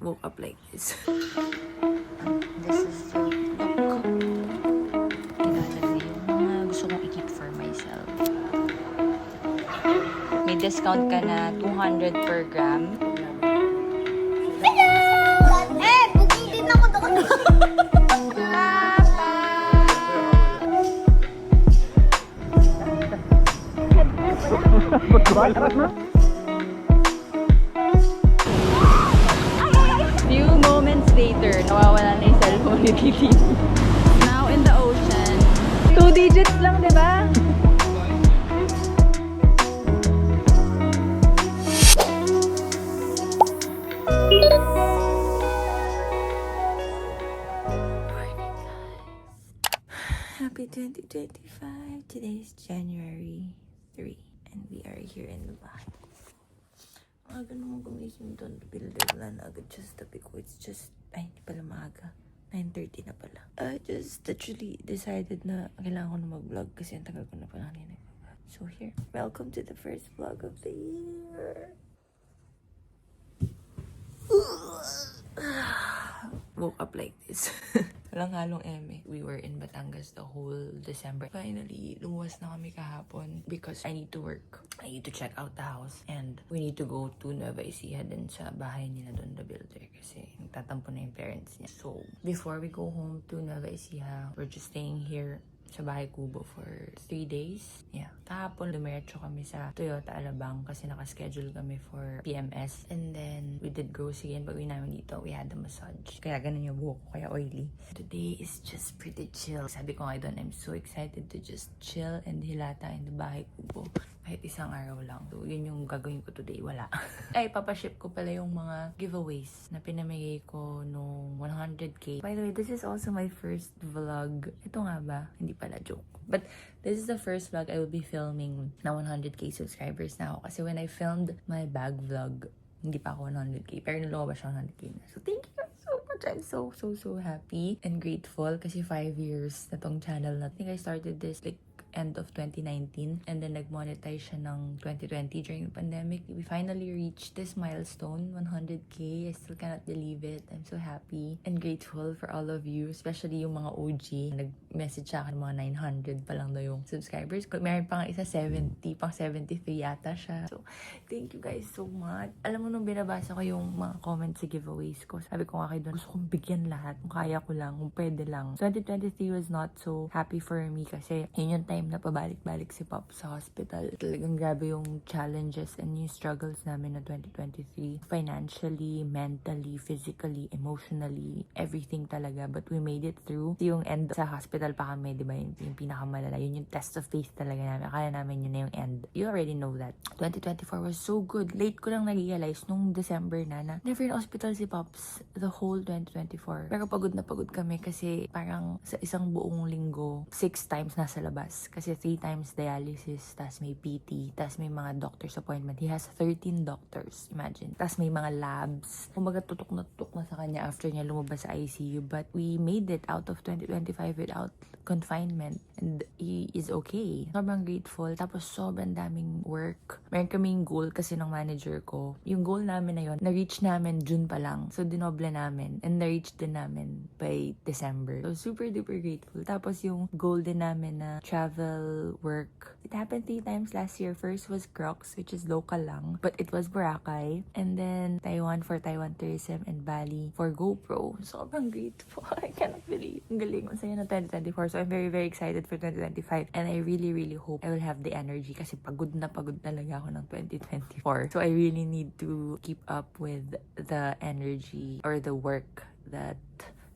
woke up like this. This is the look. Ilalagay yung mga gusto kong i-keep for myself. May discount ka na 200 per gram. Eh, bukitin ako doon. Few moments later, nawawala na yung cellphone ni Titi. Now in the ocean. 2 digits lang, di ba? Happy 2025. Today is January 3 and we are here in the bahay. Maaga naman gumising doon. Builder wala na agad just ko. It's just, ay hindi pala maaga. 9:30 na pala. I just literally decided na kailangan ko na mag-vlog kasi ang tagal ko na pala kanina. So here, welcome to the first vlog of the year. Woke up like this. Walang halong eme. We were in Batangas the whole December. Finally, lumuwas na kami kahapon because I need to work. I need to check out the house and we need to go to Nueva Ecija din sa bahay nila doon, the builder, kasi nagtatampo na yung parents niya. So, before we go home to Nueva Ecija, we're just staying here sa Bahay Kubo for 3 days. Yeah. Kahapon, dumiretso kami sa Toyota Alabang kasi nakaschedule kami for PMS. And then, we did grocery and pag-uwi namin dito, we had the massage. Kaya ganun yung buhok ko, kaya oily. Today is just pretty chill. Sabi ko nga doon, I'm so excited to just chill and hilata in the Bahay Kubo. Kahit isang araw lang. So, yun yung gagawin ko today. Wala. Ay, papaship ko pala yung mga giveaways na pinamigay ko nung 100k. By the way, this is also my first vlog. Ito nga ba? Hindi pala, joke. But this is the first vlog I will be filming na 100k subscribers na ako. Kasi when I filmed my bag vlog, hindi pa ako 100k. Pero naloko ba siya 100k na. So, thank you guys so much. I'm so happy and grateful kasi 5 years na tong channel na. I think I started this like end of 2019 and then nag-monetize siya ng 2020 during the pandemic. We finally reached this milestone, 100k. I still cannot believe it. I'm so happy and grateful for all of you, especially yung mga OG. Nag-message sa akin mga 900 pa lang daw yung subscribers. Meron pa nga isa 70, pang 73 yata siya. So, thank you guys so much. Alam mo nung binabasa ko yung mga comments sa giveaways ko, sabi ko nga kayo doon, gusto kong bigyan lahat. Kung kaya ko lang, kung pwede lang. 2023 was not so happy for me kasi yun yung time na pabalik-balik si Pop sa hospital. Talagang grabe yung challenges and yung struggles namin na 2023. Financially, mentally, physically, emotionally, everything talaga. But we made it through. Yung end sa hospital pa kami, di ba? Yung pinakamalala. Yun yung test of faith talaga namin. Akala namin yun na yung end. You already know that. 2024 was so good. Late ko lang nag-realize nung December na never in hospital si Pops the whole 2024. Pero pagod na pagod kami kasi parang sa isang buong linggo, 6 times nasa labas. Kasi 3 times dialysis, tas may PT, tas may mga doctor's appointment. He has 13 doctors, imagine. Tas may mga labs. Kumbaga tutok na sa kanya after niya lumabas sa ICU. But we made it out of 2025 without confinement. And he is okay. Sobrang grateful. Tapos sobrang daming work. Meron kaming goal kasi ng manager ko. Yung goal namin na yun, na-reach namin June pa lang. So dinoble namin. And na-reach din namin by December. So super duper grateful. Tapos yung goal din namin na travel work. It happened 3 times last year. First was Crocs, which is local lang. But it was Boracay. And then Taiwan for Taiwan tourism and Bali for GoPro. Sobrang grateful. I cannot believe. Ang galing. Ang saya na 2024. So I'm very excited for 2025. And I really hope I will have the energy kasi pagod na talaga ako ng 2024. So I really need to keep up with the energy or the work that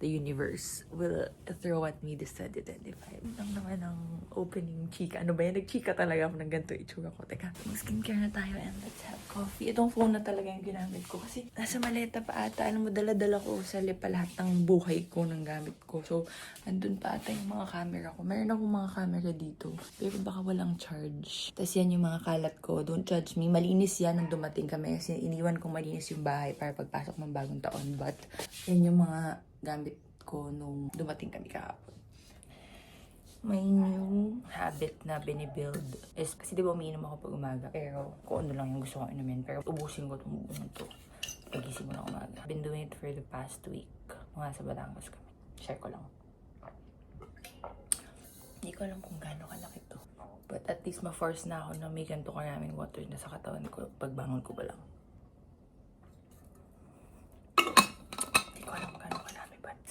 the universe will throw at me this 2025. Lang naman ang opening chika. Ano ba yan? Nagchika talaga ako ng ganito itsura ko. Teka, mag-skincare na tayo and let's have coffee. Itong phone na talaga yung ginamit ko kasi nasa maleta pa ata. Alam mo, dala-dala ko sa lipa lahat ng buhay ko ng gamit ko. So, andun pa ata yung mga camera ko. Meron akong mga camera dito. Pero baka walang charge. Tapos yan yung mga kalat ko. Don't judge me. Malinis yan nung dumating kami kasi iniwan kong malinis yung bahay para pagpasok ng bagong taon. But, yan yung mga gamit ko nung dumating kami kahapon. My new habit na binibuild is, kasi diba umiinom ako pag umaga, pero kung ano lang yung gusto kong inumin, pero ubusin ko itong buong to. pagising mo na umaga. Been doing it for the past week. Mga sa Batangas kami. Share ko lang. Hindi ko alam kung gaano kalaki to. But at least ma-force na ako na may ganito karaming water na sa katawan ko pagbangon ko ba lang. Hindi ko alam kung gaano kalami, but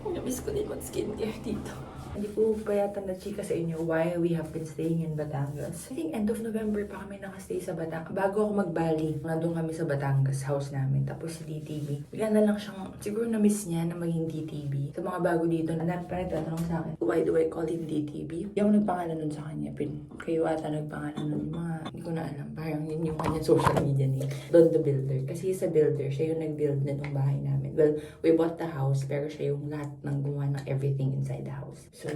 namiss ko din mag-skincare dito. Hindi ko pa yata na-chika sa inyo why we have been staying in Batangas. I think end of November pa kami nakastay sa Batangas. Bago ako mag-Bali, nandun kami sa Batangas, house namin. Tapos si DTV. Bigla na lang siyang, siguro na-miss niya na maging DTV. Sa mga bago dito, pa nagtatanong sa akin, why do I call him DTV? Hindi ako nagpangalan nun sa kanya. Kayo ata nagpangalan nun. Yung mga, hindi ko na alam. Parang yun yung kanya social media name. Don the Builder. Kasi he's a builder. Siya yung nag-build na ng bahay namin. Well, we bought the house, pero siya yung lahat ng gumawa ng everything inside the house. So,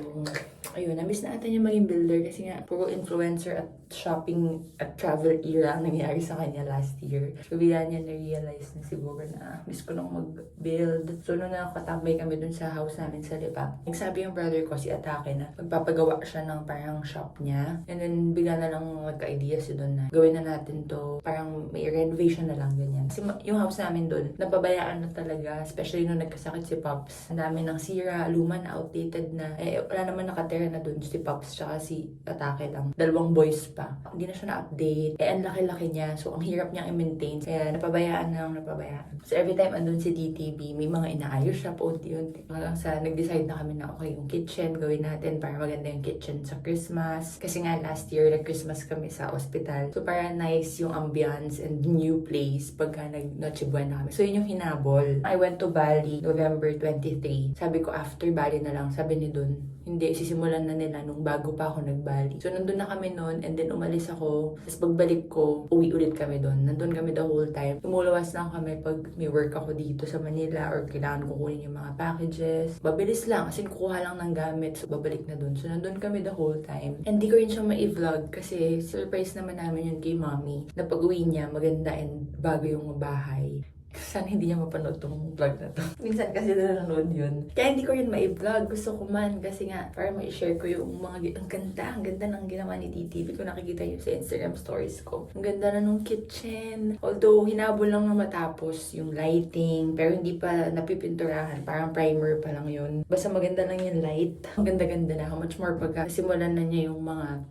ayun, na-miss na ata niya maging builder kasi nga, puro influencer at shopping at travel era ang nangyari sa kanya last year. So, bigla niya na-realize na siguro na miss ko nang mag-build. So, nung nakatambay kami dun sa house namin sa Lipa, nagsabi yung brother ko, si Atake, na magpapagawa siya ng parang shop niya. And then, bigla na lang magka-idea si dun na gawin na natin to, parang may renovation na lang, ganyan. Kasi yung house namin dun, napabayaan na talaga, especially nung nagkasakit si Pops. Ang dami ng sira, luma na, outdated na. Wala naman nakatira na dun si Pops tsaka si Atake lang. 2 boys pa. Hindi na siya na-update. Ang laki-laki niya. So, ang hirap niyang i-maintain. Kaya, napabayaan. So, every time andun si DTV, may mga inaayos siya po unti-unti. Hanggang sa, nag-decide na kami na, okay, yung kitchen, gawin natin para maganda yung kitchen sa Christmas. Kasi nga, last year, nag-Christmas kami sa hospital. So, para nice yung ambience and new place pagka nag-Noche Buena kami. So, yun yung hinabol. I went to Bali, November 23. Sabi ko, after Bali na lang, sabi ni Dun, hindi, sisimulan na nila nung bago pa ako nag-Bali. So, nandun na kami noon and then umalis ako. Tapos pagbalik ko, uwi ulit kami doon. Nandun kami the whole time. Tumulawas lang kami pag may work ako dito sa Manila or kailangan ko kunin yung mga packages. Babilis lang, kasi kukuha lang ng gamit. So, babalik na doon. So, nandun kami the whole time. And di ko rin siya ma-vlog kasi surprise naman namin yun kay mommy na pag-uwi niya, maganda and bago yung bahay. Sana hindi niya mapanood tong vlog na to. Minsan kasi nanonood yun. Kaya hindi ko yun ma-vlog. Gusto ko man kasi nga para ma-share ko yung mga ang ganda ng ginawa ni DTV ko. Nakikita yun sa Instagram stories ko. Ang ganda na nung kitchen. Although hinabol lang na matapos yung lighting. Pero hindi pa napipinturahan. Parang primer pa lang yun. Basta maganda lang yung light. Ang ganda-ganda na. How much more pagka simulan na niya yung mga...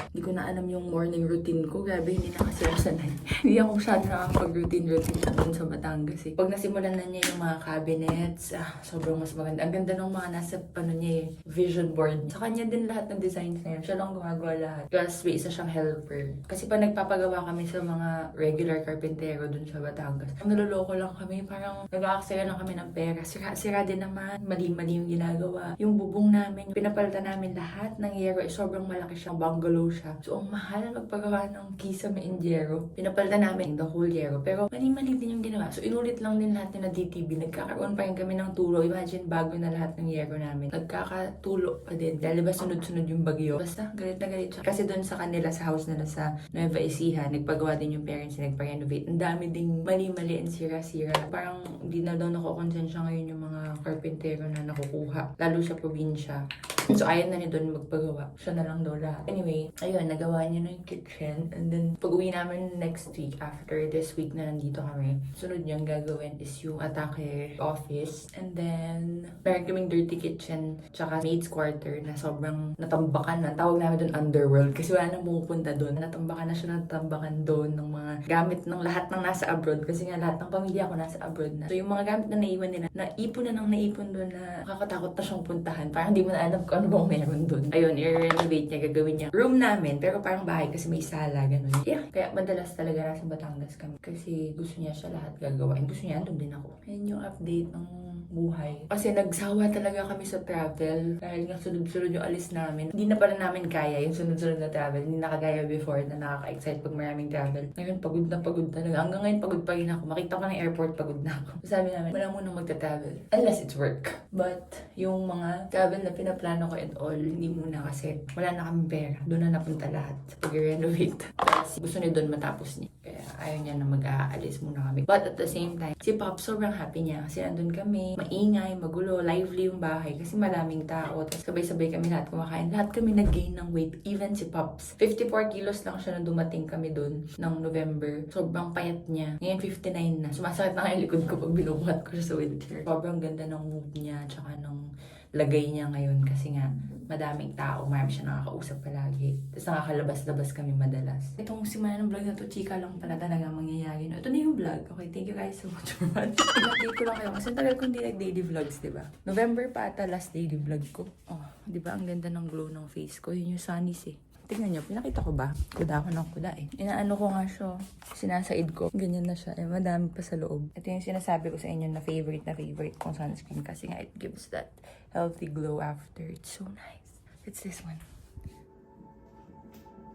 Hindi ko na alam yung morning routine ko. Grabe, hindi na kasi ako sanay. Hindi ako masyado nakakapag-routine dun sa Batangas eh. Pag nasimulan na niya yung mga cabinets, sobrang mas maganda. Ang ganda ng mga nasa niya vision board. Sa kanya din lahat ng designs na yan. Siya lang gumagawa lahat. Plus, may isa siyang helper. Kasi pa nagpapagawa kami sa mga regular carpentero dun sa Batangas, naloloko lang kami. Parang nag-aaksaya lang kami ng pera. Sira din naman. Mali-mali yung ginagawa. Yung bubong namin, pinapalitan namin lahat ng yero. Sobrang malaki siyang bungalow siya. So, ang mahal magpagawa ng Kisame Injero. Pinapalitan namin the whole yero. Pero, mali-mali din yung ginawa. So, inulit lang din natin na DTV. Nagkakaroon pa rin kami ng tulo. Imagine, bago na lahat ng yero namin. Nagkakatulo pa din. Dahil ba sunod-sunod yung bagyo. Basta, galit na galit siya. Kasi doon sa kanila, sa house nila sa Nueva Ecija, nagpagawa din yung parents na nagpa-renovate. Ang dami ding mali-mali and sira-sira. Parang, hindi na daw nakukonsensya ngayon yung mga carpentero na nakukuha. Lalo sa probinsya. So, ayaw na ni Don magpagawa. Siya na lang daw lahat. Anyway, ayun, nagawa niya na yung kitchen. And then, pag-uwi namin next week, after this week na nandito kami, sunod niyang gagawin is yung Atake office. And then, meron kaming dirty kitchen, tsaka maid's quarter na sobrang natambakan na. Tawag namin doon underworld kasi wala nang pumupunta doon. Natambakan na siya, natambakan doon ng mga gamit ng lahat ng nasa abroad. Kasi nga lahat ng pamilya ko nasa abroad na. So, yung mga gamit na naiwan nila, naipon na nang naipon doon na nakakatakot na siyang puntahan. Parang hindi mo na alam kung ano bang meron doon. Ayun, i-renovate niya, gagawin niya room namin, pero parang bahay kasi may sala, ganun. Yeah, kaya madalas talaga nasa Batangas kami. Kasi gusto niya siya lahat gagawain. Gusto niya, andun din ako. Ayun yung update ng buhay. Kasi nagsawa talaga kami sa travel. Dahil nga sunod-sunod yung alis namin. Hindi na pala namin kaya yung sunod-sunod na travel. Hindi nakagaya before na nakaka-excite pag maraming travel. Ngayon, pagod na pagod talaga. Hanggang ngayon, pagod pa rin ako. Makita ko ng airport, pagod na ako. Sabi namin, wala munang magta-travel. Unless it's work. But, yung mga travel na pinaplano ko and all, hindi muna kasi wala na kami pera. Doon na napunta lahat sa pag-renovate. Kasi gusto niya doon matapos niya. Kaya ayaw niya na mag-aalis muna kami. But at the same time, si Pop sobrang happy niya. Kasi nandun kami, maingay, magulo, lively yung bahay. Kasi maraming tao. Tapos sabay-sabay kami lahat kumakain. Lahat kami nag-gain ng weight. Even si Pops. 54 kilos lang siya nung dumating kami doon ng November. Sobrang payat niya. Ngayon 59 na. Sumasakit na nga yung likod ko pag binubuhat ko siya sa wheelchair. Sobrang ganda ng mood niya. Tsaka ng lagay niya ngayon. Kasi nga, madaming tao. Marami siya nakakausap palagi. Tapos nakakalabas-labas kami madalas. Itong simula ng vlog na to, chika lang pala talaga mangyayari. No, ito na yung vlog. Okay, thank you guys so much for watching. I-update ko lang kayo. Kasi tagal kong di nag-daily vlogs, diba? November pa ata last daily vlog ko. Oh, diba? Ang ganda ng glow ng face ko. Yun yung sunnies eh. Tingnan nyo, pinakita ko ba? Kuda ako ng kuda eh. Inaano ko nga siya. Sinasaid ko. Ganyan na siya. Eh, madami pa sa loob. Ito yung sinasabi ko sa inyo na favorite kong sunscreen. Kasi nga, it gives that healthy glow after. It's so nice. It's this one.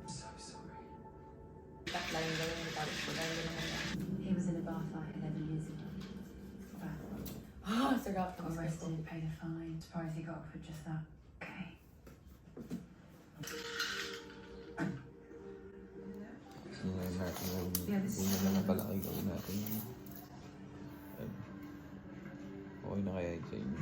So sorry. He was in a bar fight 11 years ago. Oh, sarap. Arrested and paid a fine. Surprised he got off for just that. Okay. Sinayin natin yung una na napalaki gawin natin yung okay na kaya sa inyo.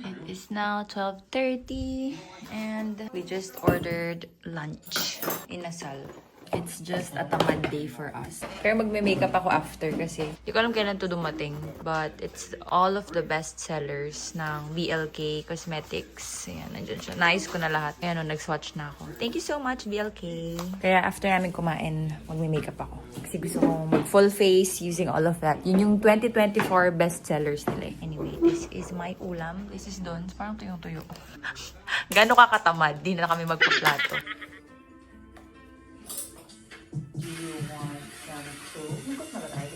It is now 12:30 and we just ordered lunch in Asal. It's just a tamad day for us. Pero magme-makeup ako after kasi hindi ko alam kailan to dumating. But it's all of the best sellers ng BLK Cosmetics. Ayan, nandiyan siya. Nice ko na lahat. Ayan, nag-swatch na ako. Thank you so much, BLK. Kaya after namin kumain, magme-makeup ako. Kasi gusto ko mag-full face using all of that. Yun yung 2024 best sellers nila. Anyway, this is my ulam. This is Don's. Parang tuyong-tuyo. Gano'n kakatamad. Di na kami magpaplato. Do you want some soup? Magkot na ba tayo?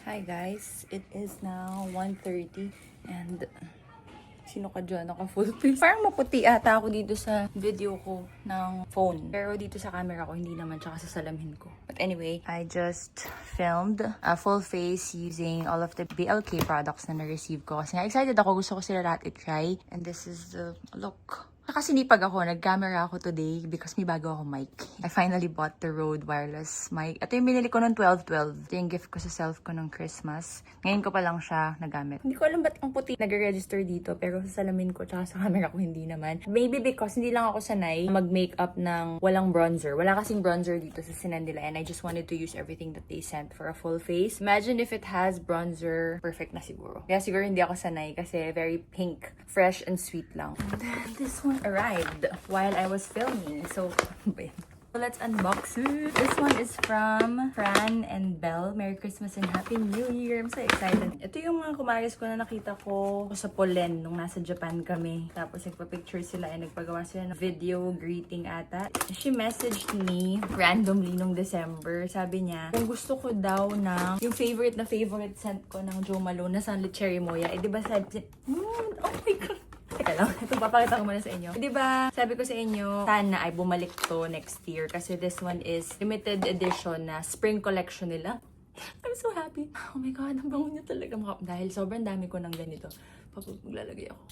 Hi guys, it is now 1:30 and sino ka dyan? Naka full face. Parang maputi ata ako dito sa video ko ng phone. Pero dito sa camera ko, hindi naman. Tsaka sa salamin ko. But anyway, I just filmed a full face using all of the BLK products na na-receive ko. Kasi nga excited ako. Gusto ko sila lahat i-try. And this is the look. Nakasinipag ako, nag-camera ako today because may bago ako mic. I finally bought the Rode wireless mic. Ito yung binili ko noong 12/12. Ito yung gift ko sa self ko ng Christmas. Ngayon ko pa lang siya nagamit. Hindi ko alam ba't ang puti nag-register dito, pero sa salamin ko tsaka sa camera ko hindi naman. Maybe because hindi lang ako sanay mag-makeup ng walang bronzer. Wala kasing bronzer dito sa sinan nila and I just wanted to use everything that they sent for a full face. Imagine if it has bronzer, perfect na siguro. Kaya siguro hindi ako sanay kasi very pink, fresh and sweet lang. And then this one arrived while I was filming. So, let's unbox it. This one is from Fran and Belle. Merry Christmas and Happy New Year. I'm so excited. Ito yung mga kumaris ko na nakita ko sa Polen nung nasa Japan kami. Tapos nagpa-picture sila and nagpagawa sila ng video greeting ata. She messaged me randomly nung December. Sabi niya, kung gusto ko daw ng yung favorite scent ko ng Jo Malone na Sunlit Cherry Moya. Eh, di ba sabi, oh my God. Teka lang, ito papakita ko muna sa inyo. Di ba, sabi ko sa inyo, sana ay bumalik to next year kasi this one is limited edition na spring collection nila. I'm so happy. Oh my God, ang bango niya talaga. Dahil sobrang dami ko ng ganito. Maglalagay ako.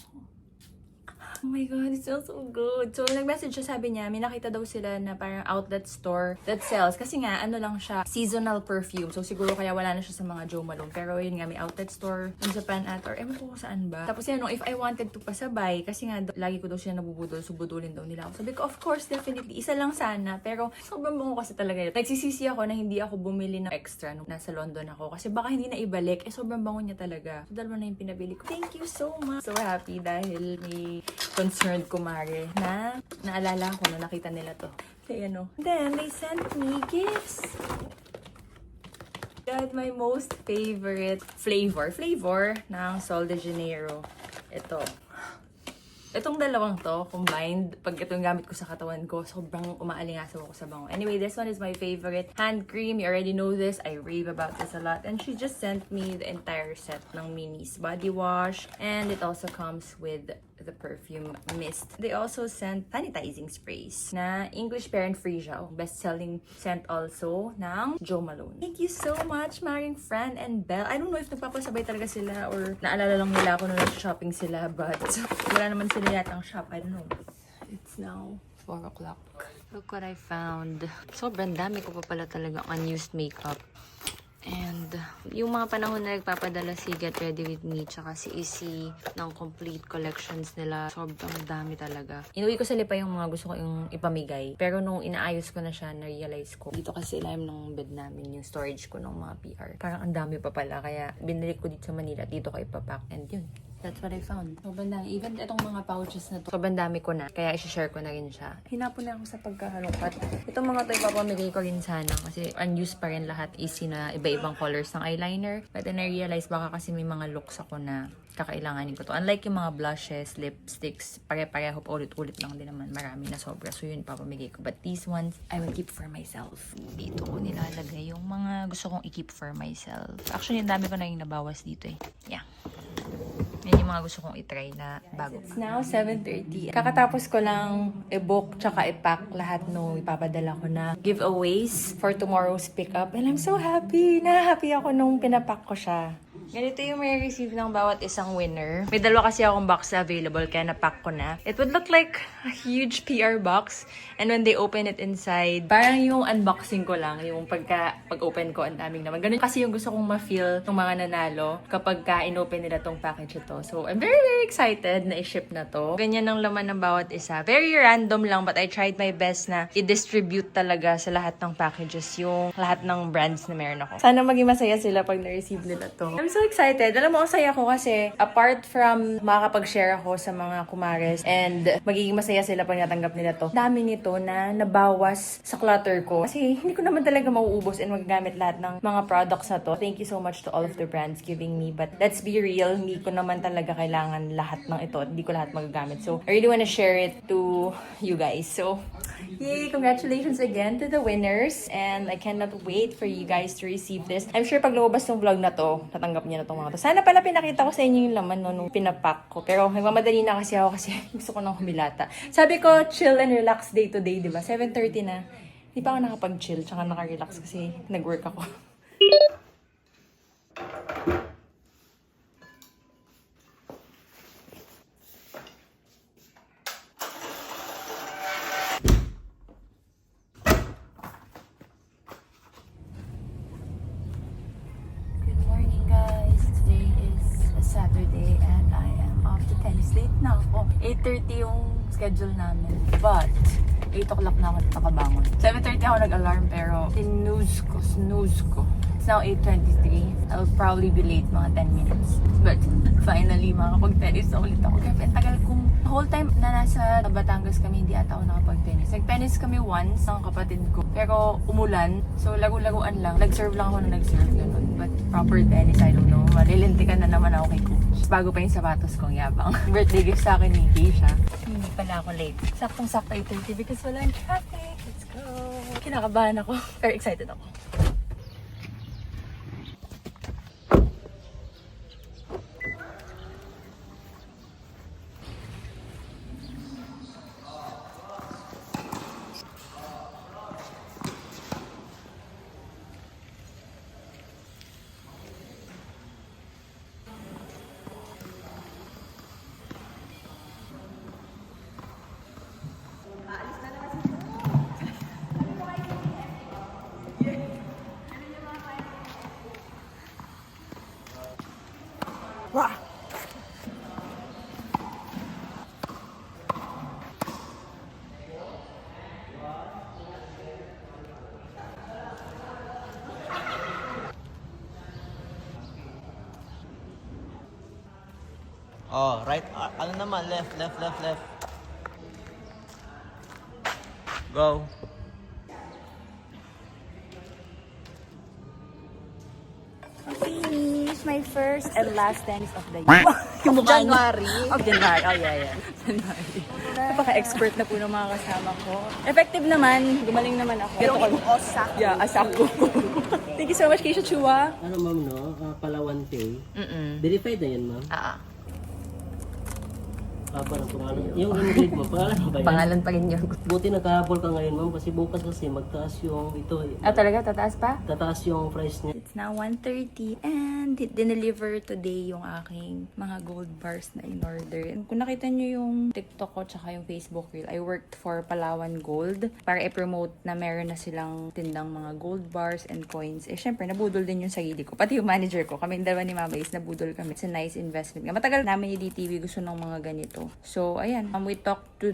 Oh my God, it smells so good. So, nag-message siya, sabi niya, may nakita daw sila na parang outlet store that sells. Kasi nga, ano lang siya, seasonal perfume. So, siguro kaya wala na siya sa mga Jo Malone. Pero yun nga, may outlet store in Japan at, or ewan ko kung saan ba. Tapos yan, if I wanted to pasabay, kasi nga, lagi ko daw siya nabubudol, so budulin daw nila ako. Sabi ko, of course, definitely, isa lang sana. Pero, sobrang bango kasi talaga yun. Nagsisisi ako na hindi ako bumili ng extra nung nasa London ako. Kasi baka hindi na ibalik. Sobrang bango niya talaga. So, dalawa na yung pinabili ko. Thank you so much. So happy dahil may concerned kumare na naalala ko na nakita nila to. Kaya ano. Then, they sent me gifts. Got my most favorite flavor ng Sol de Janeiro. Ito. Itong dalawang to, combined, pag ito yung gamit ko sa katawan ko, sobrang umaalingasaw ako sa bango. Anyway, this one is my favorite hand cream. You already know this. I rave about this a lot. And she just sent me the entire set ng Minis body wash. And it also comes with the perfume mist. They also sent sanitizing sprays na English Parent Free siya. Best-selling scent also ng Jo Malone. Thank you so much, Maring Fran and Belle. I don't know if nagpapasabay talaga sila or naalala lang nila ako nung nag-shopping sila, but wala naman sila yatang shop. I don't know. It's now 4 o'clock. Look what I found. Sobrang dami ko pa pala talaga unused makeup. And yung mga panahon na nagpapadala si Get Ready With Me tsaka si Izzy ng complete collections nila, sobrang dami talaga. Inuwi ko sa lipa yung mga gusto ko yung ipamigay. Pero nung inaayos ko na siya, na-realize ko, dito kasi ilalim ng bed namin yung storage ko ng mga PR. Parang ang dami pa pala, kaya binalik ko dito sa Manila, dito ko ipapack. And yun, that's what I found. Sobrang dami. Even itong mga pouches na to, sobrang dami ko na. Kaya isi-share ko na rin siya. Hinapon na ako sa pagkahalungkat. Itong mga to, ipapamigay ko rin sana. Kasi unused pa rin lahat. Easy na iba-ibang colors ng eyeliner. But then I realized baka kasi may mga looks ako na kakailanganin ko to. Unlike yung mga blushes, lipsticks, pare-pareho pa ulit-ulit lang din naman. Marami na sobra. So yun, ipapamigay ko. But these ones, I will keep for myself. Dito ko nilalagay yung mga gusto kong i-keep for myself. Actually, ang dami ko na yung nabawas dito eh. Yeah. Yan yung mga gusto kong itry na bago. It's now 7:30. Kakatapos ko lang i-book tsaka i-pack lahat no ipapadala ko na giveaways for tomorrow's pickup. And I'm so happy. Na-happy ako nung pinapack ko siya. Ganito yung may receive ng bawat isang winner. May dalawa kasi akong box na available kaya napack ko na. It would look like a huge PR box. And when they open it inside, parang yung unboxing ko lang. Yung pag-open ko, ang daming naman. Ganun kasi yung gusto kong ma-feel ng mga nanalo kapag in-open nila tong package ito. So, I'm very, very excited na i-ship na to. Ganyan ang laman ng bawat isa. Very random lang but I tried my best na i-distribute talaga sa lahat ng packages yung lahat ng brands na meron ako. Sana maging masaya sila pag na-receive nila to. I'm so excited. Alam mo, ang saya ko kasi apart from makakapag-share ako sa mga kumares and magiging masaya sila pag natanggap nila to, dami nito na nabawas sa clutter ko. Kasi hindi ko naman talaga mauubos and magagamit lahat ng mga products na to. Thank you so much to all of the brands giving me. But let's be real, hindi ko naman talaga kailangan lahat ng ito. Hindi ko lahat magagamit. So, I really wanna share it to you guys. So, yay! Congratulations again to the winners. And I cannot wait for you guys to receive this. I'm sure pag lumabas ng vlog na to, tatanggap niya na itong mga to. Sana pala pinakita ko sa inyo yung laman nung pinapack ko. Pero nagmamadali na kasi ako kasi gusto ko nang humilata. Sabi ko, chill and relax day to day, diba? 7:30 na. Hindi pa ako nakapag-chill tsaka nakarelax kasi nag-work ako. Saturday and I am off to tennis. Late na ako. 8:30 yung schedule namin. But, 8 o'clock na ako nakabangon. 7:30 ako nag-alarm pero snooze ko. It's now 8:23. I'll probably be late mga 10 minutes. But, finally, makakapag-tennis na ulit ako. Kaya tagal kong whole time na nasa Batangas kami, hindi ata ako nakapag-tennis. Nag-tennis kami once ng kapatid ko. Pero umulan, so lagu-laguan lang. Nag-serve lang ako na nag-serve ganun. But proper tennis, I don't know. Malilintikan na naman ako kay coach. Bago pa yung sapatos kong yabang. Birthday gift sa akin ni Keisha. Hindi pala ako late. Saktong-sakto 8:30 because walang traffic. Let's go! Kinakabahan ako. Very excited ako. Oh, right. Ano naman? Left. Go. Finish my first and last tennis of the year. Yung January. Oh, January. Oh, yeah. January. Napaka-expert na po ng mga kasama ko. Effective naman. Gumaling naman ako. Pero Osaka. Yeah, Asako. Thank you so much, Keisha Chua. Ano ma'am, no? Palawan Pay. Verified na yan, ma'am? Parang pangalan. Yung in-grade mo, pangalan mo ba yan? Pangalan pa rin yun. Buti nagkahabol ka ngayon, ma'am. Kasi bukas kasi magtaas yung ito. Talaga? Tataas pa? Tataas yung price niya. It's now 1:30 and dineliver today yung aking mga gold bars na in-order. And kung nakita nyo yung TikTok ko tsaka yung Facebook reel, I worked for Palawan Gold para i-promote na meron na silang tindang mga gold bars and coins. Syempre, nabudol din yung sarili ko. Pati yung manager ko. Kami dalawa ni Mama is nabudol kami. It's a nice investment. Matagal namin yung DTV gusto ng mga ganito. So, ayan. We talked to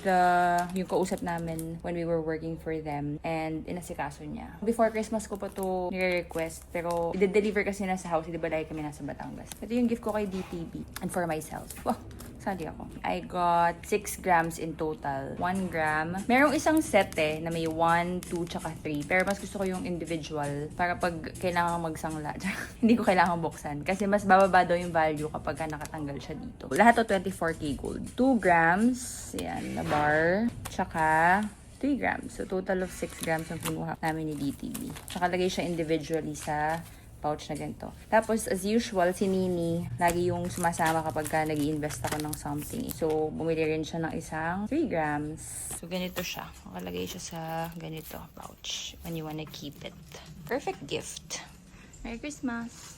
yung kausap namin when we were working for them and inasikaso niya. Before Christmas ko pa to nire-request pero i-deliver kasi na sa house. Di ba dahil kami nasa Batangas. Ito yung gift ko kay DTV and for myself. Wow! Sali ako. I got 6 grams in total. 1 gram. Merong isang set na may 1, 2, tsaka 3. Pero mas gusto ko yung individual para pag kailangan magsangla. Hindi ko kailangan buksan. Kasi mas bababa daw yung value kapag nakatanggal siya dito. Lahat to 24K gold. 2 grams. Yan, na bar. Tsaka 3 grams. So, total of 6 grams ang kinuha namin ni DTV. Tsaka lagay siya individually sa pouch na ganito. Tapos, as usual, si Nini, lagi yung sumasama kapag nag-i-invest ako ng something. So, bumili rin siya ng isang 3 grams. So, ganito siya. Makalagay siya sa ganito pouch when you wanna keep it. Perfect gift. Merry Christmas!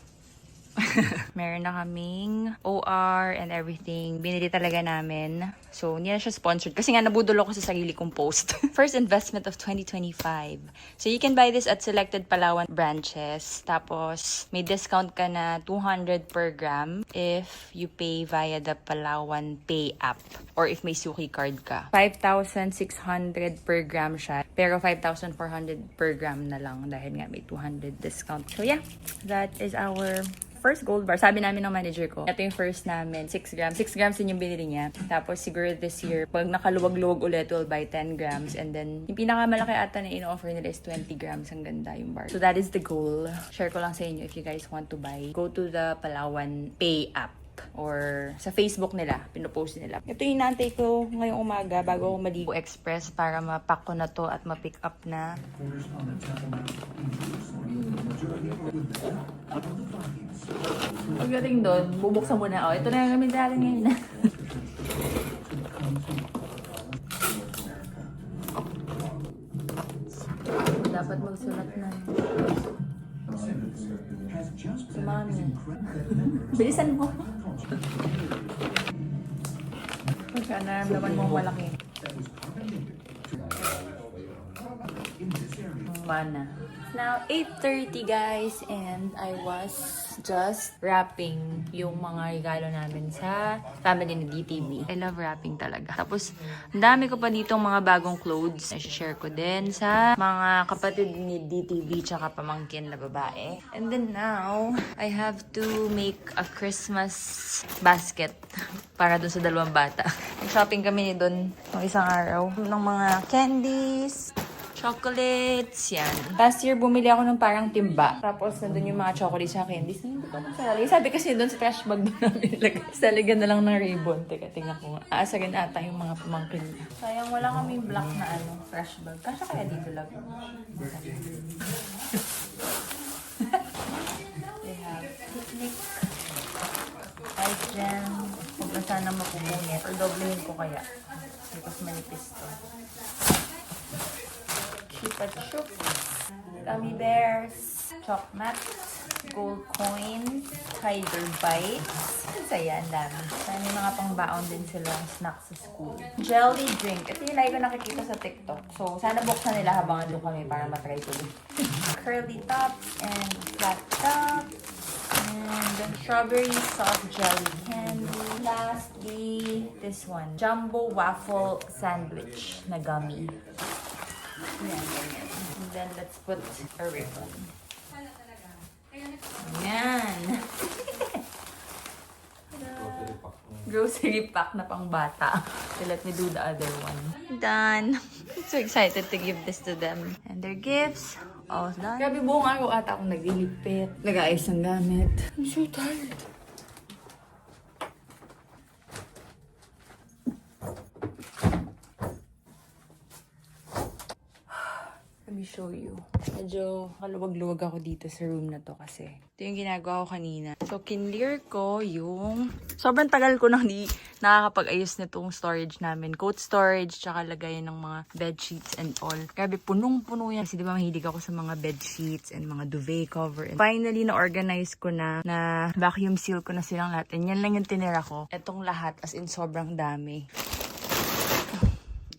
Meron na kaming OR and everything. Binili talaga namin. So, hindi na siya sponsored. Kasi nga, nabudol ako sa sarili kong post. First investment of 2025. So, you can buy this at selected Palawan branches. Tapos, may discount ka na 200 per gram if you pay via the Palawan Pay app. Or if may Suki card ka. 5,600 per gram siya. Pero 5,400 per gram na lang dahil nga may 200 discount. So, yeah. That is our first gold bar. Sabi namin ng manager ko, ito yung first namin, 6 grams. 6 grams din yung binili niya. Tapos siguro this year, pag nakaluwag-luwag ulit, we'll buy 10 grams. And then, yung pinakamalaki ata na in-offer nila is 20 grams. Ang ganda yung bar. So that is the goal. Share ko lang sa inyo if you guys want to buy. Go to the Palawan Pay app or sa Facebook nila, pinopost nila. Ito yung inaantay ko ngayong umaga bago ako maligo express para mapack ko na to at ma-pick up na. Pagdating doon, bubuksan mo na. Ito na yung gamit natin ngayon. Dapat magsulat na. Si Mami. Bilisan mo. Pagka naramdaman mo malaki. Mana. Now, 8:30 guys, and I was just wrapping yung mga regalo namin sa family ni DTV. I love wrapping talaga. Tapos, ang dami ko pa ditong mga bagong clothes. I-share ko din sa mga kapatid ni DTV tsaka pamangkin na babae. And then now, I have to make a Christmas basket para dun sa dalawang bata. Nag-shopping kami doon ng isang araw ng mga candies, chocolates, yan. Last year, bumili ako ng parang timba. Tapos, nandun yung mga chocolates sa candies. Hindi ko masalagay. Sabi kasi doon sa trash bag doon namin nilagay. Salagyan na lang ng ribbon. Teka, tingnan ko nga. Aasa rin ata yung mga pamangkin niya. Sayang, wala kaming black na trash bag. Kasya kaya dito lang. They have picnic, ice jam. Huwag na sana mapupunit. Or doblehin ko kaya. Because manipis to. Chupa chups, gummy bears, chalk mats, gold coins, tiger bites. Saya, ang dami. May mga pangbaon din silang snacks sa school. Jelly drink. Ito yung lagi ko nakikita sa TikTok. So, sana buksan nila habang ando kami para matry ko din. Curly tops and flat tops. And strawberry soft jelly candy. Lastly, this one. Jumbo waffle sandwich na gummy. Yan, ganyan. And then, let's put a ribbon. Yan. Grocery pack na pang bata. So, let me do the other one. Done. I'm so excited to give this to them. And their gifts. All done. Grabe, buong araw ata akong naglilipit. Nag-aayos ng gamit. I'm so tired. show you. Medyo kaluwag-luwag ako dito sa room na to kasi ito yung ginagawa ko kanina. So, kinlear ko yung... Sobrang tagal ko nang di nakakapag-ayos na itong storage namin. Coat storage, tsaka lagayan ng mga bed sheets and all. Grabe, punong-puno yan. Kasi di ba mahilig ako sa mga bed sheets and mga duvet cover. And finally, na-organize ko na vacuum seal ko na silang lahat. And yan lang yung tinira ko. Itong lahat, as in sobrang dami.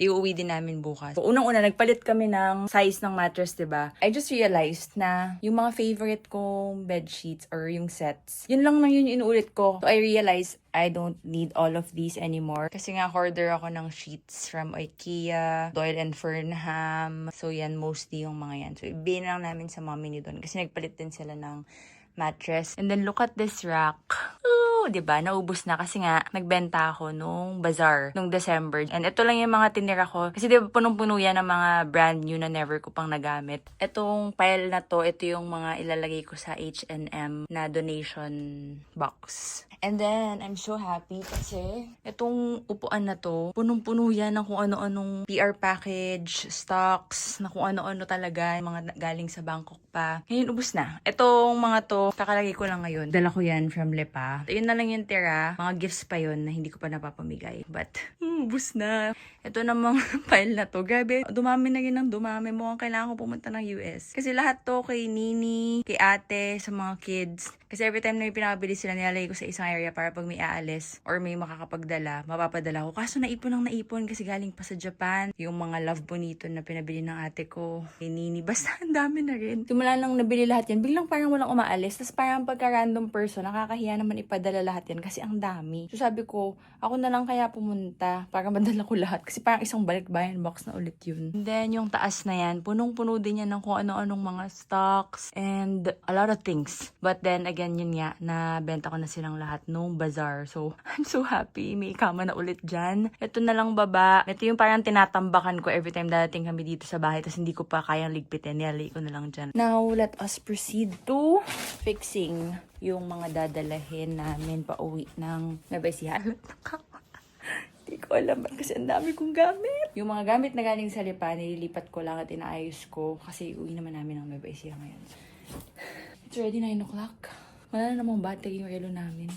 Iuwi din namin bukas. So, unang-una, nagpalit kami ng size ng mattress, diba? I just realized na yung mga favorite kong bed sheets or yung sets, yun lang yun yung inuulit ko. So, I realized I don't need all of these anymore. Kasi nga, hoarder ako ng sheets from IKEA, Doyle and Furnham. So, yan, mostly yung mga yan. So, ibigay lang namin sa mommy ni Don kasi nagpalit din sila ng mattress. And then, look at this rack. Ooh, diba? Naubos na kasi nga, nagbenta ako nung bazaar, nung December. And ito lang yung mga tinira ko. Kasi diba, punong-puno yan ng mga brand new na never ko pang nagamit. Itong pile na to, ito yung mga ilalagay ko sa H&M na donation box. And then, I'm so happy kasi itong upuan na to, punong-puno yan ng kung ano-anong PR package, stocks, na kung ano-ano talaga, mga galing sa Bangkok pa. Ngayon, ubus na. Itong mga to, kakalagay ko lang ngayon. Dala ko yan from Lepa. Yun na lang yung tira. Mga gifts pa yun na hindi ko pa napapamigay. But, ubus na. Ito namang file na to. Grabe, dumami na yun ng dumami. Mukhang kailangan ko pumunta ng US. Kasi lahat to kay Nini, kay ate, sa mga kids. Kasi every time na may pinapabili sila, nilalagay ko sa isang area para pag may aalis or may makakapagdala, mapapadala ko. Kaso naipon kasi galing pa sa Japan. Yung mga Love Bonito na pinabili ng ate ko, kay Nini. Basta ang dami na rin. Simula nang nabili lahat yan, biglang parang walang umaalis. Tapos parang pagka-random person, nakakahiya naman ipadala lahat yan kasi ang dami. So sabi ko, ako na lang kaya pumunta para madala ko lahat. Kasi parang isang balikbayan box na ulit yun. And then yung taas na yan, punong-puno din yan ng kung ano-anong mga stocks and a lot of things. But then again, yun nga, nabenta ko na silang lahat nung bazaar. So, I'm so happy. May kama na ulit dyan. Ito na lang baba. Ito yung parang tinatambakan ko every time dadating kami dito sa bahay. Tapos hindi ko pa kayang ligpitin. Nilagay ko na lang dyan. Now, let us proceed to fixing yung mga dadalahin namin pa uwi ng Nabesihan. Hindi ko alam kasi ang dami kong gamit. Yung mga gamit na galing sa Lipa, nililipat ko lang at inaayos ko kasi uwi naman namin ng Nabesihan ngayon. It's already 9 o'clock. Wala na namang battery yung relo namin.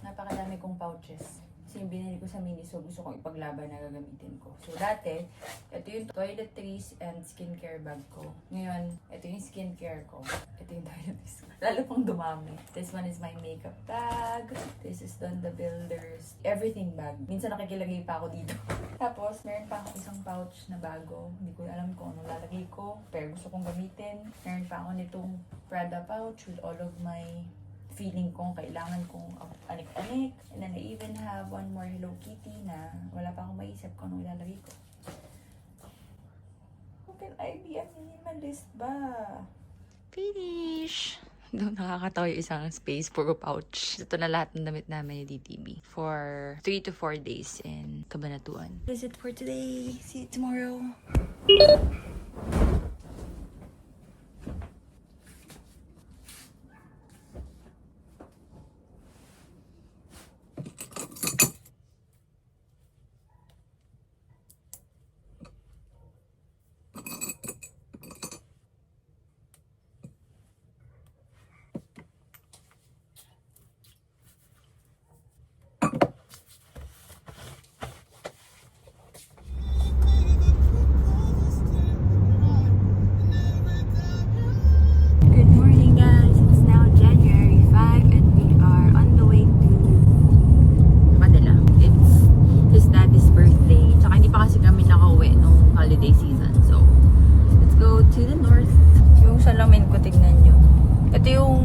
Napakadami kong pouches. Kasi yung binili ko sa Miniso, gusto kong ipaglaban na gagamitin ko. So, dati, ito yung toiletries and skincare bag ko. Ngayon, ito yung skincare ko. Ito yung toiletries ko. Lalo pang dumami. This one is my makeup bag. This is Don the Builder's everything bag. Minsan nakikilagay pa ako dito. Tapos, meron pa ako isang pouch na bago. Hindi ko alam kung anong lalagay ko. Pero gusto kong gamitin. Meron pa ako nitong Prada pouch with all of my feeling kong kailangan kong anik-anik. And then I even have one more Hello Kitty na wala pa akong maisip kung anong ilalagay ko. How can I be a minimalist ba? Finish! Doon nakakatawa yung isang space, puro pouch. Ito na lahat ng damit namin ni DTB for 3 to 4 days in Cabanatuan. That's it for today. See you tomorrow.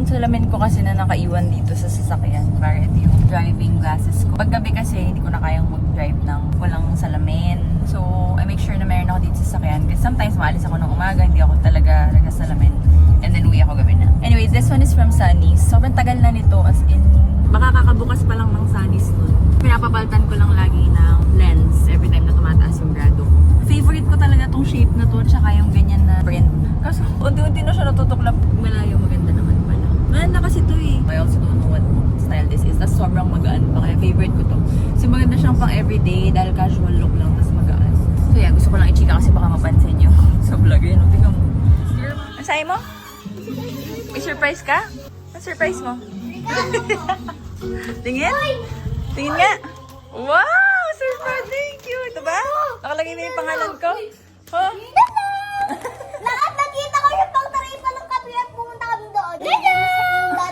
Salamin ko kasi na nakaiwan dito sa sasakyan. Para ito yung driving glasses ko. Paggabi kasi, hindi ko na kayang mag-drive ng walang salamin. So, I make sure na meron ako dito sa sasakyan. Kasi sometimes maalis ako ng umaga, hindi ako talaga nagsasalamin. And then uwi ako gabi na. Anyway, this one is from Sunny's. Sobrang tagal na nito as in, baka kakabukas pa lang ng Sunny's nun. Pinapapaltan ko lang lagi ng lens. kasi every time na tumataas yung grado ko. Favorite ko talaga tong shape na to, tsaka yung ganyan na print. Kaso, unti-unti na siya natutuklap. Malayo, maganda naman pala. Maganda kasi to eh. I also don't know what style this is. Tapos sobrang magaan pa, kaya favorite ko to. Kasi maganda siyang pang everyday, dahil casual look lang, tapos magaan. So yeah, gusto ko lang i-chika kasi baka mapansin nyo sa vlog yun. Tingnan mo. Ang sayo mo? May surprise ka? Ang surprise mo? Tingin? Tingin nga. Wow! Surprise! Thank you! Ito ba? Nakalagay na yung pangalan ko? Huh? Lahat nakita ko yung pang-taripa ng kape at pumunta kami doon.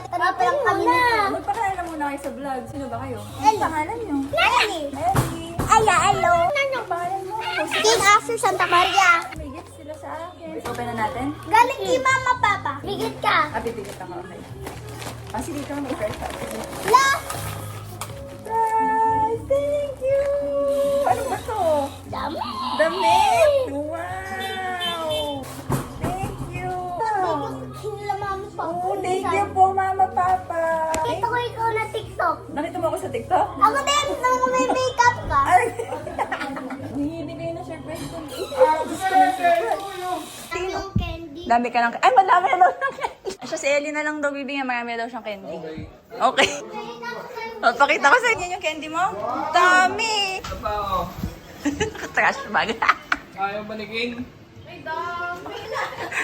Taripa lang kami nito. Magpakilala muna kayo sa vlog. Sino ba kayo? Hello. Pangalan nyo? Nani? Ellie. Aya, hello. Ano pangalan mo? King After Santa Maria. May gifts sila sa akin. Open na natin? Galing kay Mama Papa. Bigit ka. Bibigit ako. Okay. Kasi dito may first up. La! Surprise! Thank you! Ano ba to? Dami. Damit! Wow! Thank you! Hinila Mama Papa. Oh, thank you po, Mama Papa! Kita ko ikaw na TikTok. Nakita mo ako sa TikTok? Ako din, nang may makeup ka. Ay! Hindi kayo na surprise ko. Gusto ko na surprise. Anong candy? Dami ka lang. Ay, madami na daw siyang candy. Siya si Ellie na lang daw bibigyan. Marami na daw siyang candy. Okay. Papakita ko sa inyo yung candy mo. Dami! Ito pa ako. Trash bag. Ayaw ba ni King?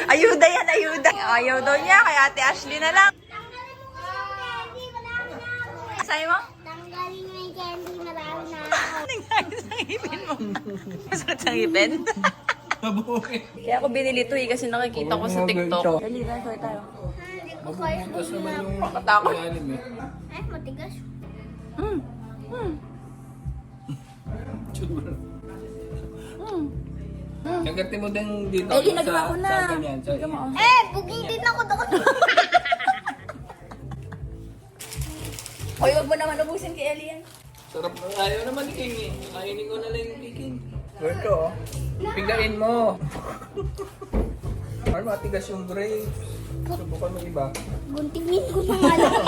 Ayuda yan, ayuda. Ayaw daw niya, kaya Ate Ashley na lang. Tanggalin mo nga yung candy. Marami na ako. Sabi mo? Tanggalin mo yung candy. Marami na ako. Nangyari sa ngipin mo. Masakit sa ngipin. Mabuhay. Kaya ako binili to eh, kasi nakikita ko sa TikTok. Dali, tayo tayo. Hindi ko kaya Tapos naman yung Matakot. ilalim eh. Ay, matigas. Mm. Tsura. Kagati mo din dito. Ellie, nagawa ko na. Sa ganyan. Sa Tignan mo, oh. Bugitin ako doon. Hoy, wag mo naman ubusin kay Ellie yan. sarap na. Ayaw naman ni King eh. Kainin ko na lang yung King. Ito oh. Pigain mo. Ano matigas yung grapes. Subukan mo iba. Guntingin ko sa nga lang.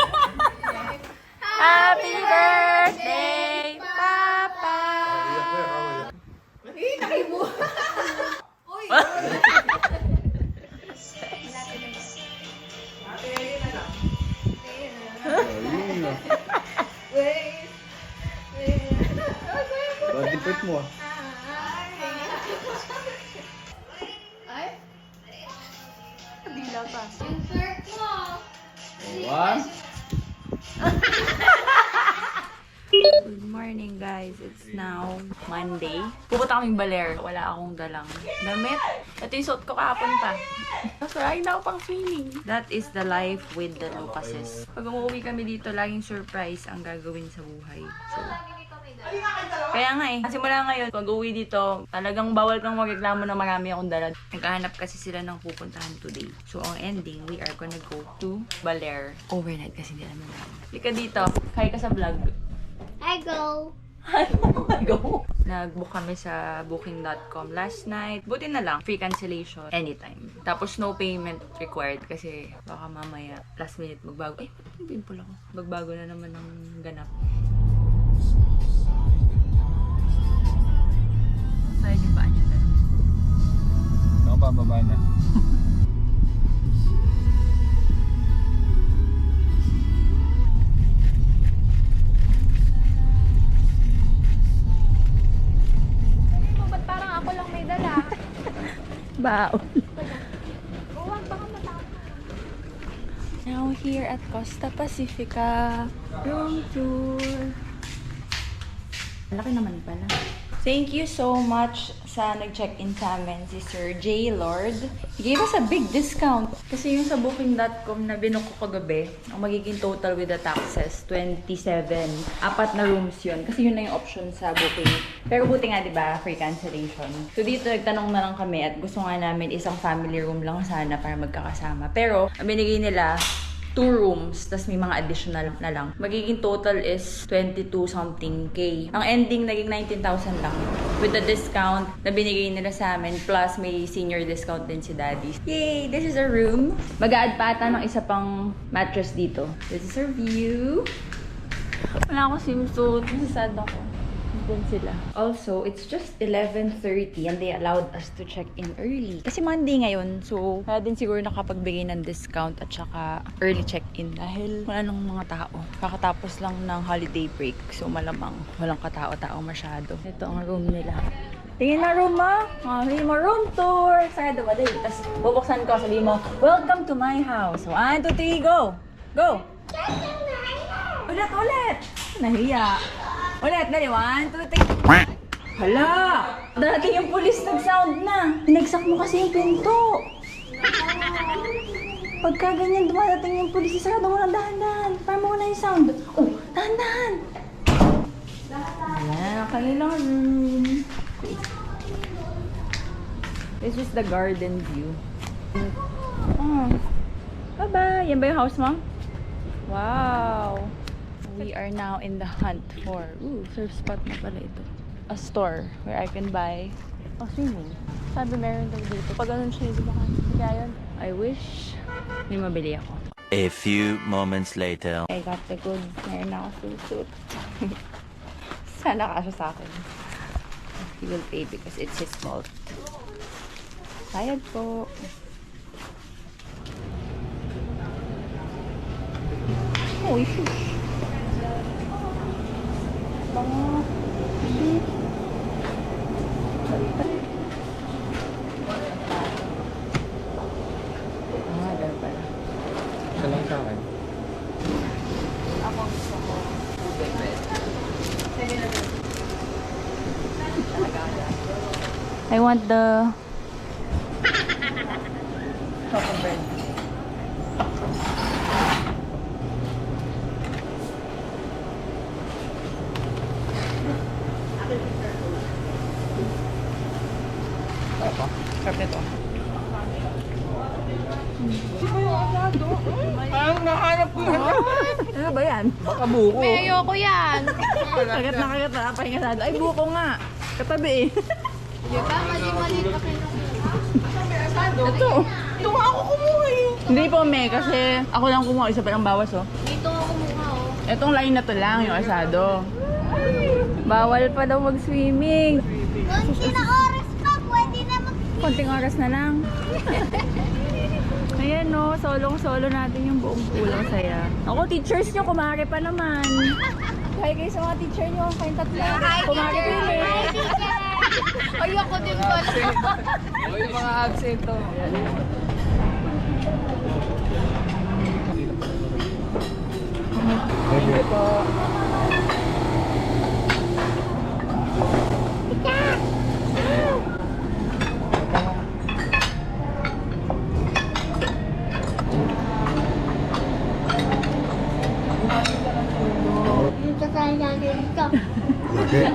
Happy birthday, Papa! Body part mo ah. One. Good morning guys, it's now Monday. Pupunta kaming Baler, wala akong dalang damit. Ito yung suot ko kahapon pa. Kasi ay na ako pang swimming. That is the life with the Lucases. Pag umuwi kami dito, laging surprise ang gagawin sa buhay. So, kaya nga eh. Simula ngayon, pag uwi dito, talagang bawal kang magreklamo na marami akong dala. Nagkahanap kasi sila ng pupuntahan today. So, ang ending, we are gonna go to Baler. Overnight kasi hindi naman namin. Lika dito, kaya ka sa vlog. I go. Go! Nag-book kami sa booking.com last night. Buti na lang, free cancellation anytime. Tapos no payment required kasi baka mamaya last minute magbago. Eh, may pimple ako. Magbago na naman ng ganap. Sayang yung paa niya dalawa. Ako pababa na. Ba't parang ako lang may dala? Baon. Huwag, baka matapos. Now here at Costa Pacifica room tour. Malaki naman pala. Thank you so much sa nag-check-in sa amin, si Sir J. Lord. He gave us a big discount. Kasi yung sa booking.com na binook ko kagabi, ang magiging total with the taxes, 27. 4 na rooms yun. Kasi yun na yung option sa booking. Pero buti nga, di ba, free cancellation. So dito, nagtanong na lang kami at gusto nga namin isang family room lang sana para magkakasama. Pero, ang binigay nila, 2 rooms, tas may mga additional na lang. Magiging total is 22 something K. Ang ending naging 19,000 lang. With the discount na binigay nila sa amin, plus may senior discount din si Daddy. Yay! This is our room. Mag-a-add pa ata ng isa pang mattress dito. This is our view. Wala akong swimsuit. Masasad ako. Doon sila. Also, it's just 11:30 and they allowed us to check in early. Kasi Monday ngayon, so kaya din siguro nakapagbigay ng discount at saka early check-in dahil wala nang mga tao. Kakatapos lang ng holiday break, so malamang walang katao-tao masyado. Ito ang room nila. Tingin na room mo. Sabihin mo, room tour. Sarado ba din? Tapos bubuksan ko, sabihin mo, welcome to my house. So, 1, 2, 3, go! Go! Ulit! Nahiya. Ulit, dali. 1, 2, 3. Hala! Dati yung pulis nag-sound na. Pinagsak mo kasi yung pinto. Pagka ganyan dumadating yung pulis, isarado mo lang dahan-dahan. Para mo na yung sound. Oh, dahan-dahan! Ayan, kanilang room. This is the garden view. Oh. Bye-bye! Yan ba yung house mo? Wow! We are now in the hunt for, surf spot na pala ito. A store where I can buy, swimming. Sabi meron daw dito. Pag ganun siya, di ba? Kaya yun, I wish may mabili ako. A few moments later. I got the goods. Meron na ako suit. Sana kasya sa akin. He will pay because it's his fault. Sayad po. Oh, shush. Bango. Shit. Ganun pala. Ito lang sa akin. Ako gusto ko. I want the chocolate bread. Sarap nito. Parang nahanap ko na. Ano ba yan? Baka buko. May ayoko yan. Kagat na. Pahinga sa ay buko nga. Katabi eh. Di ba? Mali-mali pa kayo. Ito. Ito nga ako kumuha eh. Hindi po me, kasi ako lang kumuha. Isa pa lang bawas oh. Dito ako mukha, oh. Itong line na to lang, yung asado. Bawal pa daw mag-swimming. Konti na oras pa, pwede na Konting oras na lang. Ayan no, solong-solo natin yung buong pulang saya. Ako, teachers nyo, kumari pa naman. Kaya kayo sa mga teacher nyo, kayong tatlo. Kumari pa yun eh. Ayoko din pala. O yung mga absent to. Thank you po. Dito tayo natin dito. Okay.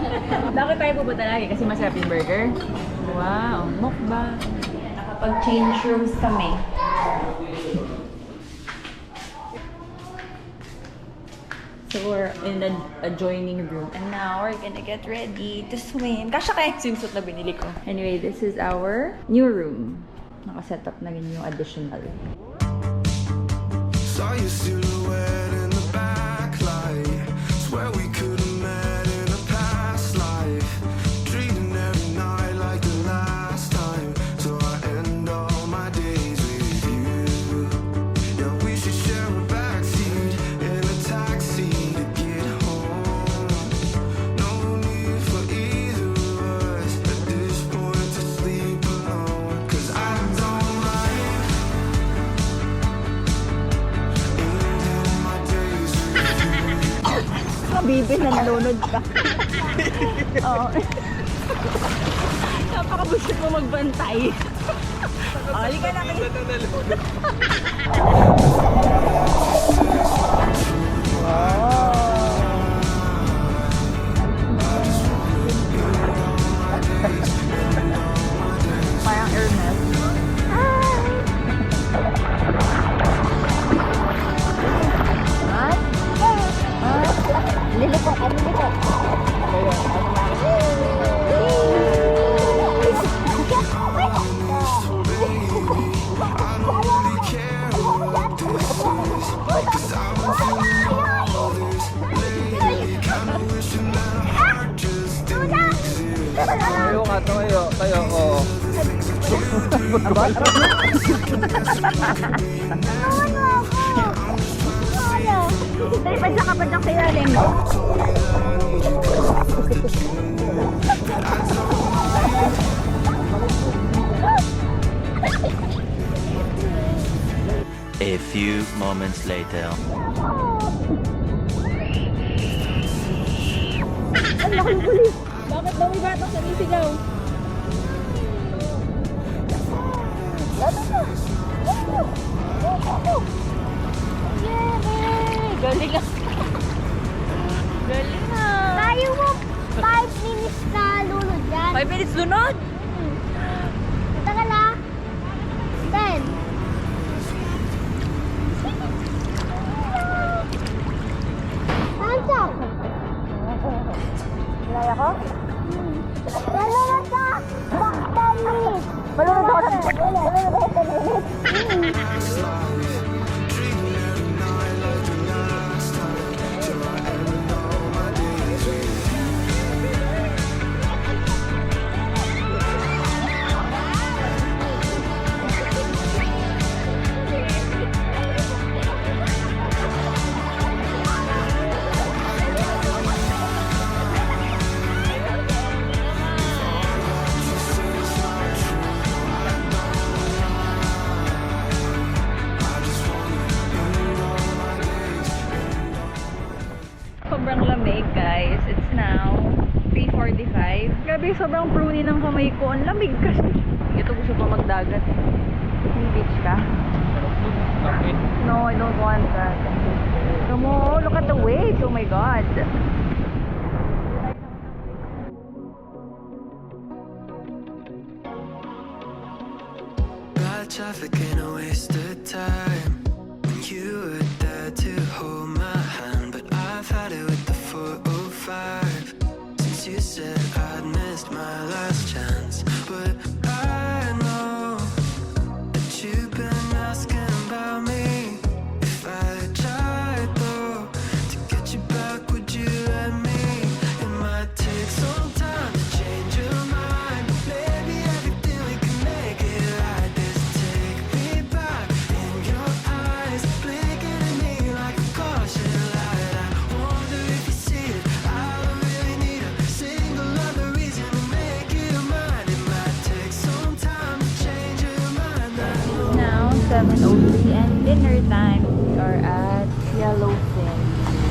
Bakit tayo pupunta lagi? Kasi masarap yung burger? Wow, mukbang. Nakapag-change rooms kami. So we're in the adjoining room. And now we're gonna get ready to swim. Kasha kaya yung swimsuit na binili ko. Anyway, this is our new room. Nakaset up na rin yung additional. Saw your silhouette in the backlight. Swear we could have met in a past life. Dreaming every night like the last time. So I end all my days with you. Yeah, we should share a backseat in a taxi to get home. No need for either of us at this point to sleep alone. 'Cause I don't like ending my days with you. Kabibi, nalunod ka. Oo. Napakabusit mo magbantay. Halika na kayo. Parang Hermes. Lilipok, lilipok. I don't really care what this is. Dali, padyak ka, padyak sa ilalim. A few moments later. Bakit daw may batang sumisigaw? Galing ah. Galing ah. Tayo mo 5 minutes na lulod yan. 5 minutes lunod? Tagal ah. 10. Hands up. Nalaya ko? Nalunod ka! 10 minutes. Malunod ako na. Malunod ako 10 minutes. Sobrang lamig, guys. It's now 3:45. Grabe, sobrang pruny ng kamay ko. Ang lamig kasi. Ito gusto pa magdagat. Yung beach ka? Bakit? No, I don't want that. Come on, look at the waves. Oh my God. Bad traffic ain't a waste of time. When you were there to hold my hand, but I've had it with the 405 since you said I'd missed my last chance. But I know that you've been asking about me. If I tried though to get you back, would you let me? It might take some time to change your mind, but maybe everything we can make it right. This take me back in your eyes, blinking at me like a caution light. I wonder if you see it. I don't really need a single other reason to make it mine. It might take some time to change your mind. I know. Now, 7:03 and dinner time. We are at Yellowfin.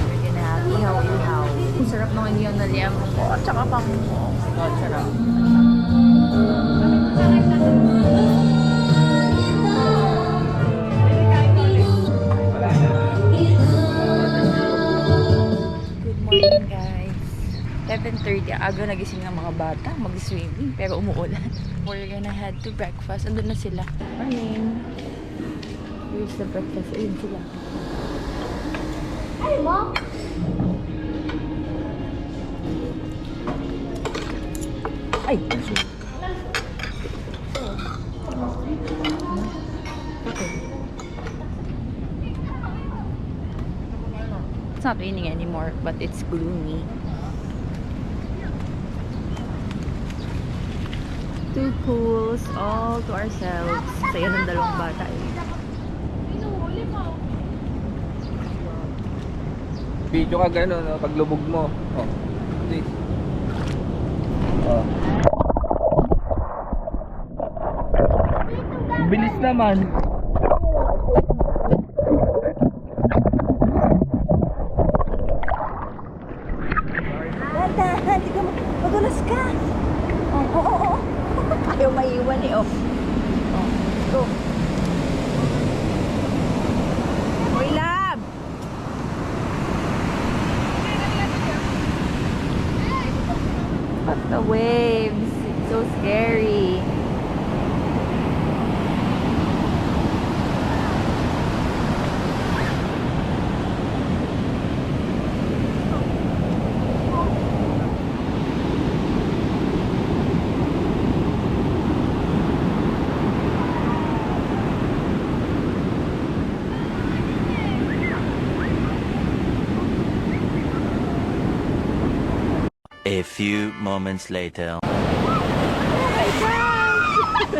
We're gonna have ihaw-ihaw. Ang sarap ng inihaw na liam ko. At saka pang mo. Oh my God, sarap. Good morning, guys. 7:30. Aga nagising ng mga bata. Mag-swimming. Pero umuulan. We're gonna head to breakfast. Andun na sila. Morning. Here's the breakfast. Ayun sila. Ay mo? Ay! It's not raining anymore, but it's gloomy. Two pools all to ourselves. Saya ng dalawang bata eh. Video ka gano'n, no? Paglubog mo. Oh. Please. Oh. Bilis naman. Dahan, di ka madulas ka. Oo. Ayaw maiwan eh, oh. Go. Hoy, lab! But the waves, it's so scary. A few moments later. Oh my gosh!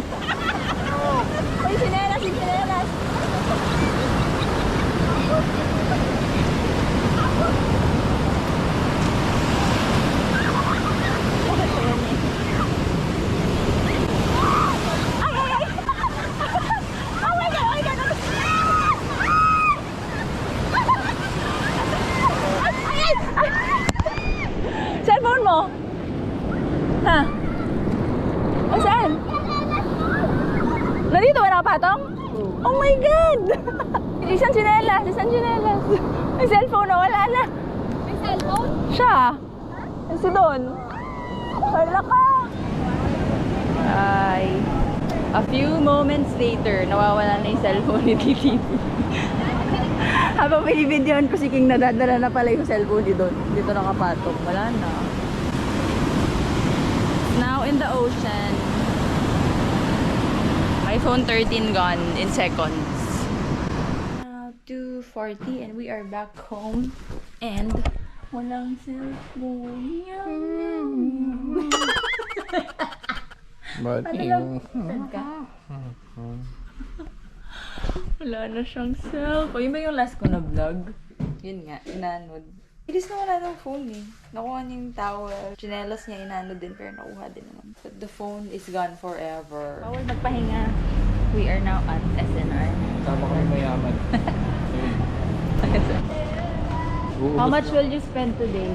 May cellphone na, wala na. May cellphone? Siya. Si Don. Hala ka. Ay. A few moments later, nawawala na yung cellphone ni Titi. Habang binibidyoan ko si King, nadadala na pala yung cellphone ni Don. Dito nakapatong. Wala na. Now in the ocean. iPhone 13 gone in seconds. Now 2:40 and we are back home. And walang cellphone. Ba't yung... Wala na siyang cellphone. Yun ba yung last ko na vlog? Yun nga, inanod. Bilis na wala ng phone eh. Nakuha niya yung towel. Chinelas niya, inanod din, pero nakuha din naman. But the phone is gone forever. Bawal magpahinga. We are now at SNR. Tama kami mayaman. How much will you spend today?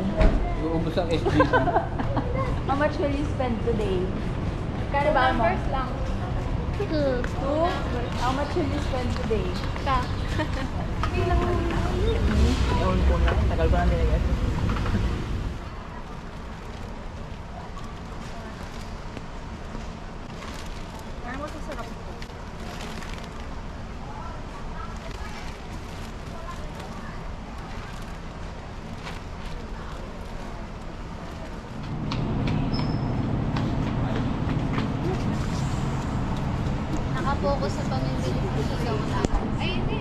Uubos ang SG. How much will you spend today? Kano ba mo? First lang. 2. 2? How much will you spend today? Ka. Ewan ko na. Tagal ko na nilagay. Ano mo sasarap ko? Nakapokus sa pamimili ko sa mga. Ay, hindi.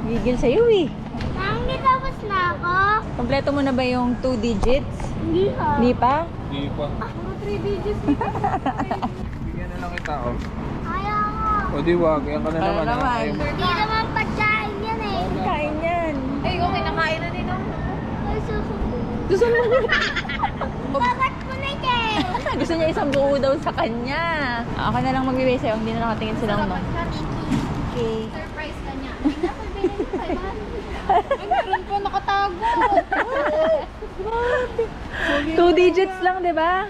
Gigil sa'yo eh. Hindi tapos na ako. Kompleto mo na ba yung 2 digits? Hindi ha. Hindi pa? Hindi pa. Puro 3 digits. Bigyan na lang kita, oh. Ayaw mo. O di wag, yan ka na Ano naman. naman? Ayaw mo. Hindi naman pagkain yan eh. Kain yan. Ay, okay, nakain na din ako. Ay, susunod. Gusto mo na. Babat ko na eh. Gusto niya isang buo daw sa kanya. Ako na lang magbibigay sa'yo. Hindi na nakatingin silang no. Okay. Surprise ka niya. Hindi na pabili ko kay Mami. Ay, meron pa nakatago. 2 digits lang, di ba?